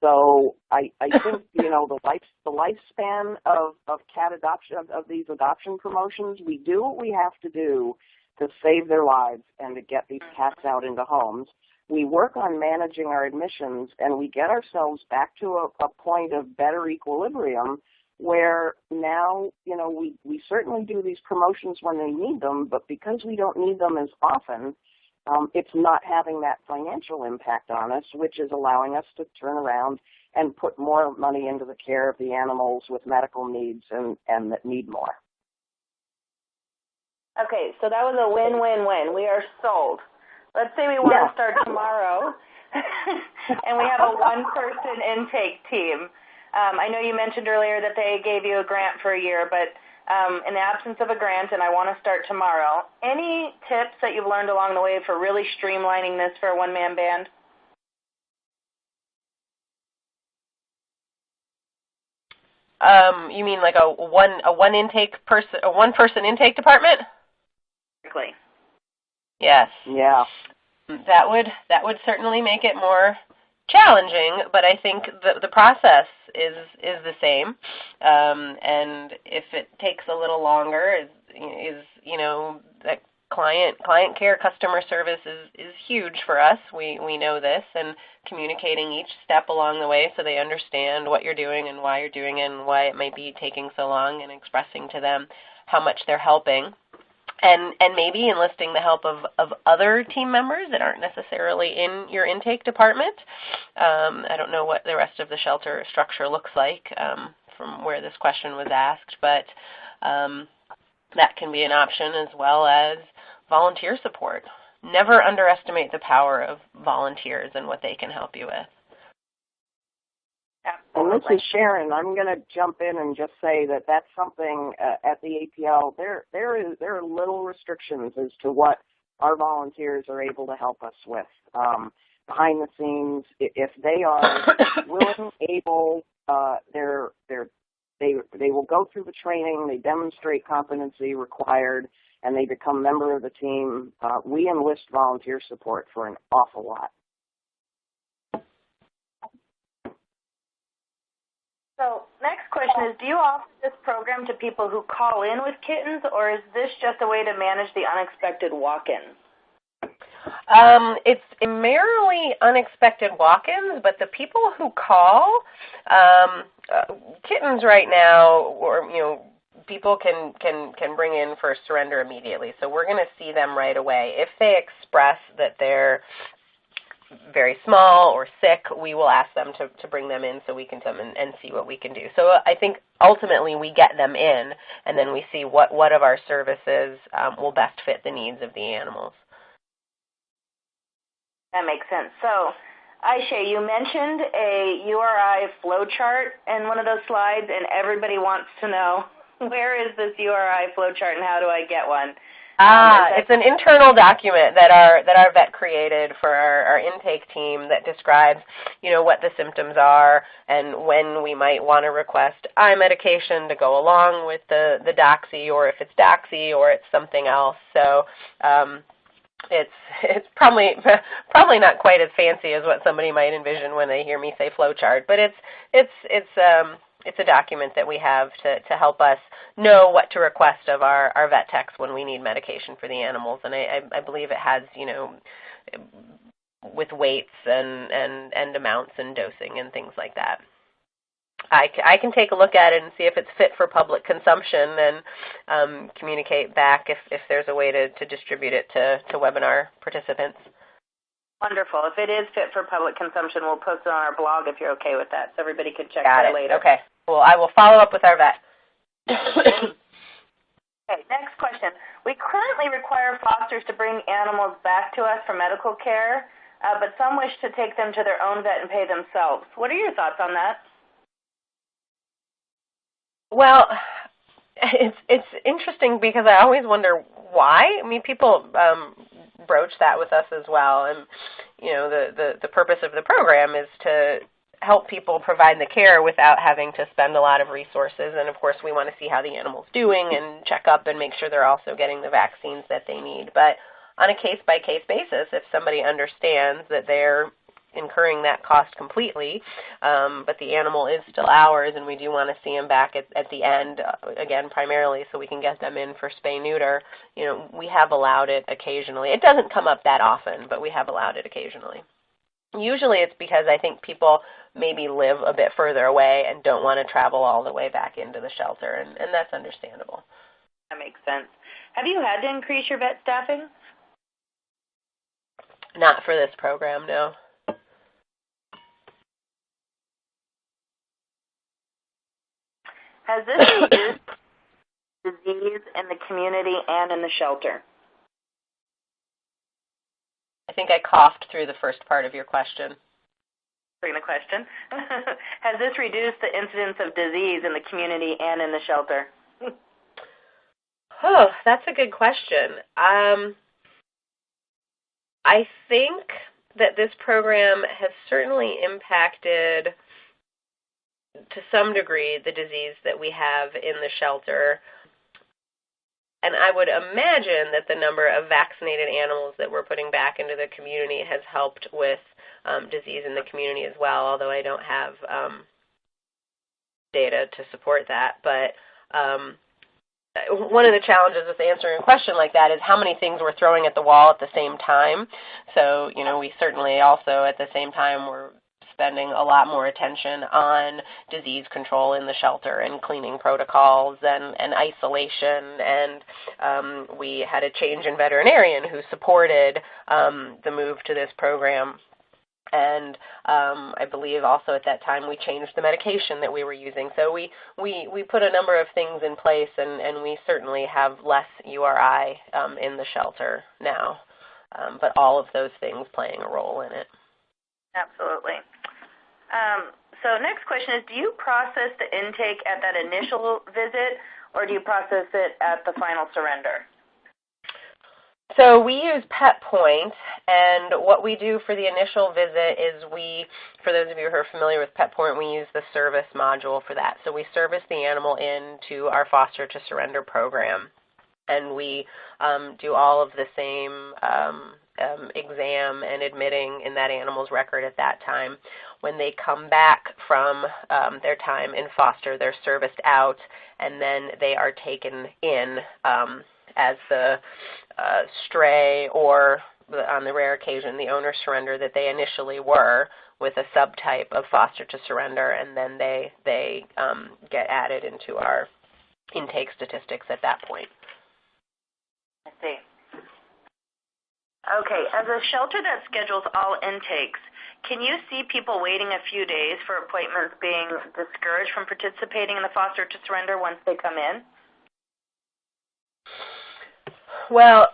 Speaker 4: So I think, the lifespan of cat adoption, of these adoption promotions, we do what we have to do to save their lives and to get these cats out into homes. We work on managing our admissions, and we get ourselves back to a point of better equilibrium where now, we certainly do these promotions when they need them, but because we don't need them as often, it's not having that financial impact on us, which is allowing us to turn around and put more money into the care of the animals with medical needs and that need more.
Speaker 3: Okay, so that was a win-win-win. We are sold. Let's say we want to start tomorrow, and we have a one-person intake team. I know you mentioned earlier that they gave you a grant for a year, but in the absence of a grant, and I want to start tomorrow, any tips that you've learned along the way for really streamlining this for a one-man band?
Speaker 2: You mean like a one-person intake department?
Speaker 3: Exactly.
Speaker 2: Yes.
Speaker 4: Yeah.
Speaker 2: That would certainly make it more challenging, but I think the process is the same. And if it takes a little longer, that client care, customer service is huge for us. We know this, and communicating each step along the way so they understand what you're doing and why you're doing it and why it might be taking so long, and expressing to them how much they're helping. And maybe enlisting the help of other team members that aren't necessarily in your intake department. I don't know what the rest of the shelter structure looks like from where this question was asked, but that can be an option, as well as volunteer support. Never underestimate the power of volunteers and what they can help you with.
Speaker 4: And this is Sharon. I'm going to jump in and just say that that's something at the APL. There are little restrictions as to what our volunteers are able to help us with behind the scenes. If they are willing, able, they will go through the training. They demonstrate competency required, and they become member of the team. We enlist volunteer support for an awful lot.
Speaker 3: So next question is, do you offer this program to people who call in with kittens, or is this just a way to manage the unexpected walk-ins?
Speaker 2: It's primarily unexpected walk-ins, but the people who call, kittens right now, or people can bring in for surrender immediately. So we're going to see them right away. If they express that they're very small or sick, we will ask them to bring them in so we can come and see what we can do. So I think ultimately we get them in, and then we see what of our services will best fit the needs of the animals.
Speaker 3: That makes sense. So, Aisha, you mentioned a URI flowchart in one of those slides, and everybody wants to know, where is this URI flowchart and how do I get one?
Speaker 2: It's an internal document that our vet created for our intake team that describes, what the symptoms are and when we might want to request eye medication to go along with the doxy, or if it's doxy or it's something else. So it's probably not quite as fancy as what somebody might envision when they hear me say flowchart, but it's a document that we have to help us know what to request of our vet techs when we need medication for the animals. And I believe it has, with weights and amounts and dosing and things like that. I can take a look at it and see if it's fit for public consumption and communicate back if there's a way to distribute it to webinar participants.
Speaker 3: Wonderful. If it is fit for public consumption, we'll post it on our blog if you're okay with that, so everybody can check that later.
Speaker 2: Okay. Well, I will follow up with our vet.
Speaker 3: Okay, next question. We currently require fosters to bring animals back to us for medical care, but some wish to take them to their own vet and pay themselves. What are your thoughts on that?
Speaker 2: Well, it's interesting because I always wonder why. I mean, people broach that with us as well, and the purpose of the program is to help people provide the care without having to spend a lot of resources. And of course, we want to see how the animal's doing and check up and make sure they're also getting the vaccines that they need. But on a case-by-case basis, if somebody understands that they're incurring that cost completely, but the animal is still ours, and we do want to see them back at the end, again, primarily so we can get them in for spay-neuter. We have allowed it occasionally. It doesn't come up that often, but we have allowed it occasionally. Usually it's because I think people maybe live a bit further away and don't want to travel all the way back into the shelter, and that's understandable.
Speaker 3: That makes sense. Have you had to increase your vet staffing?
Speaker 2: Not for this program, no.
Speaker 3: Has this reduced disease in the community and in the shelter?
Speaker 2: I think I coughed through the first part of your question.
Speaker 3: Bring the question. Has this reduced the incidence of disease in the community and in the shelter?
Speaker 2: Oh, that's a good question. I think that this program has certainly impacted, to some degree, the disease that we have in the shelter. And I would imagine that the number of vaccinated animals that we're putting back into the community has helped with disease in the community as well, although I don't have data to support that. But one of the challenges with answering a question like that is how many things we're throwing at the wall at the same time. So, we certainly also at the same time we're spending a lot more attention on disease control in the shelter and cleaning protocols and isolation. And we had a change in veterinarian who supported the move to this program. And I believe also at that time we changed the medication that we were using. So we put a number of things in place, and we certainly have less URI in the shelter now. But all of those things playing a role in it.
Speaker 3: Absolutely. So next question is, do you process the intake at that initial visit, or do you process it at the final surrender?
Speaker 2: So we use PetPoint, and what we do for the initial visit is for those of you who are familiar with PetPoint, we use the service module for that. So we service the animal into our foster to surrender program, and we do all of the same exam and admitting in that animal's record at that time. When they come back from their time in foster, they're serviced out, and then they are taken in as the stray or, on the rare occasion, the owner surrender that they initially were with a subtype of foster to surrender, and then they get added into our intake statistics at that point.
Speaker 3: I see. Okay, as a shelter that schedules all intakes, can you see people waiting a few days for appointments being discouraged from participating in the foster to surrender once they come in?
Speaker 2: Well,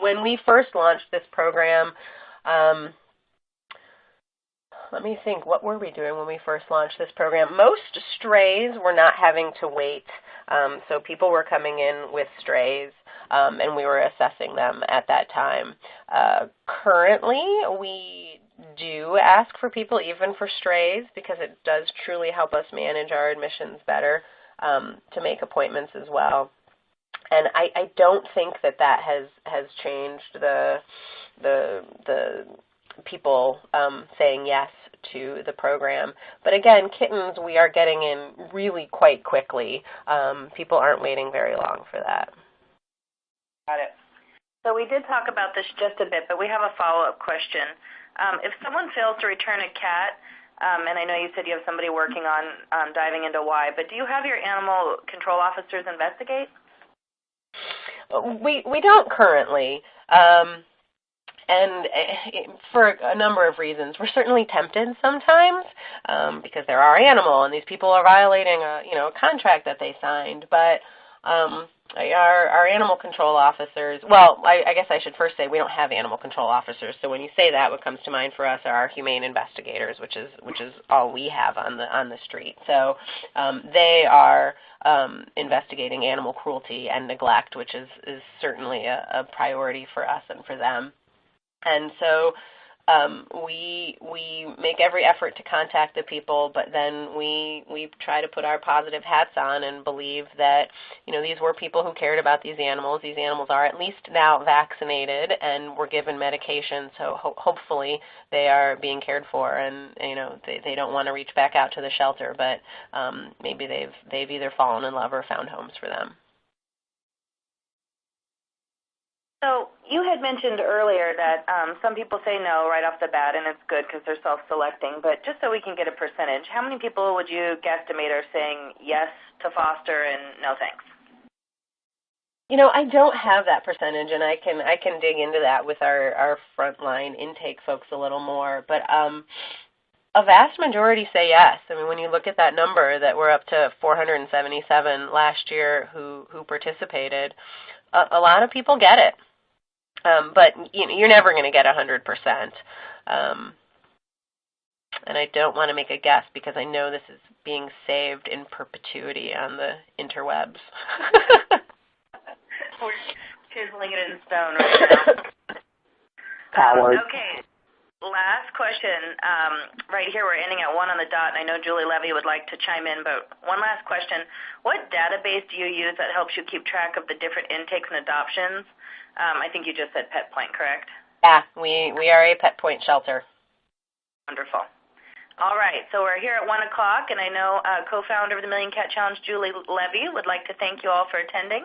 Speaker 2: when we first launched this program, let me think, what were we doing when we first launched this program? Most strays were not having to wait, so people were coming in with strays, and we were assessing them at that time. Currently, we do ask for people even for strays because it does truly help us manage our admissions better to make appointments as well. And I don't think that has changed the people saying yes to the program. But again, kittens we are getting in really quite quickly. People aren't waiting very long for that.
Speaker 3: Got it. So we did talk about this just a bit, but we have a follow-up question. If someone fails to return a cat, and I know you said you have somebody working on diving into why, but do you have your animal control officers investigate?
Speaker 2: We don't currently, and for a number of reasons. We're certainly tempted sometimes because they're our animal and these people are violating a contract that they signed. But our animal control officers, well, I guess I should first say we don't have animal control officers. So when you say that, what comes to mind for us are our humane investigators, which is all we have on the street. So they are investigating animal cruelty and neglect, which is certainly a priority for us and for them. And so we make every effort to contact the people, but then we try to put our positive hats on and believe that, these were people who cared about these animals. These animals are at least now vaccinated and were given medication, so hopefully they are being cared for, and they don't want to reach back out to the shelter, but maybe they've either fallen in love or found homes for them.
Speaker 3: So you had mentioned earlier that some people say no right off the bat, and it's good because they're self-selecting. But just so we can get a percentage, how many people would you guesstimate are saying yes to foster and no thanks?
Speaker 2: I don't have that percentage, and I can dig into that with our frontline intake folks a little more. But a vast majority say yes. I mean, when you look at that number, that we're up to 477 last year who participated, a lot of people get it. But you're never going to get 100%. And I don't want to make a guess because I know this is being saved in perpetuity on the interwebs.
Speaker 3: We're chiseling it in stone right now. Okay. Last question. Right here, we're ending at 1 on the dot, and I know Julie Levy would like to chime in, but one last question. What database do you use that helps you keep track of the different intakes and adoptions? I think you just said Pet Point, correct?
Speaker 2: Yeah, we are a Pet Point shelter.
Speaker 3: Wonderful. All right, so we're here at 1 o'clock, and I know co-founder of the Million Cat Challenge, Julie Levy, would like to thank you all for attending.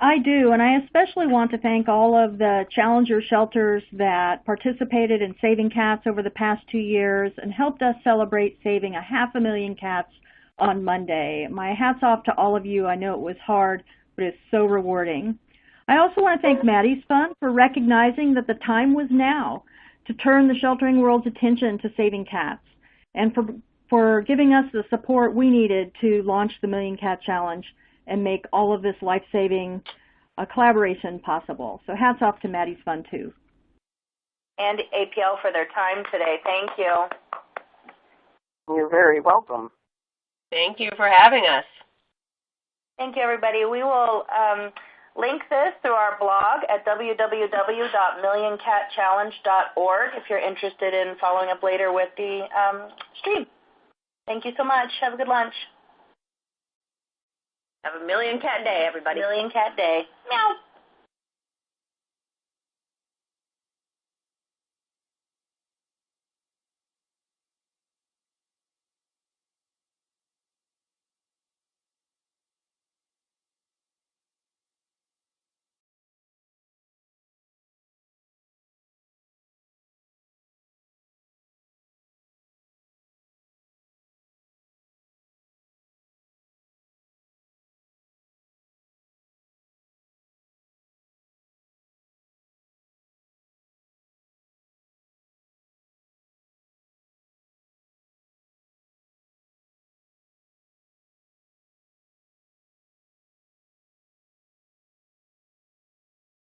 Speaker 5: I do, and I especially want to thank all of the Challenger shelters that participated in saving cats over the past 2 years and helped us celebrate saving 500,000 cats on Monday. My hat's off to all of you. I know it was hard, but it's so rewarding. I also want to thank Maddie's Fund for recognizing that the time was now to turn the sheltering world's attention to saving cats, and for giving us the support we needed to launch the Million Cat Challenge and make all of this life-saving collaboration possible. So hats off to Maddie's Fund, too.
Speaker 3: And APL for their time today. Thank you.
Speaker 4: You're very welcome.
Speaker 2: Thank you for having us.
Speaker 3: Thank you, everybody. We will link this through our blog at www.millioncatchallenge.org if you're interested in following up later with the stream. Thank you so much. Have a good lunch.
Speaker 1: Have a Million Cat Day, everybody.
Speaker 3: Million Cat Day. Meow.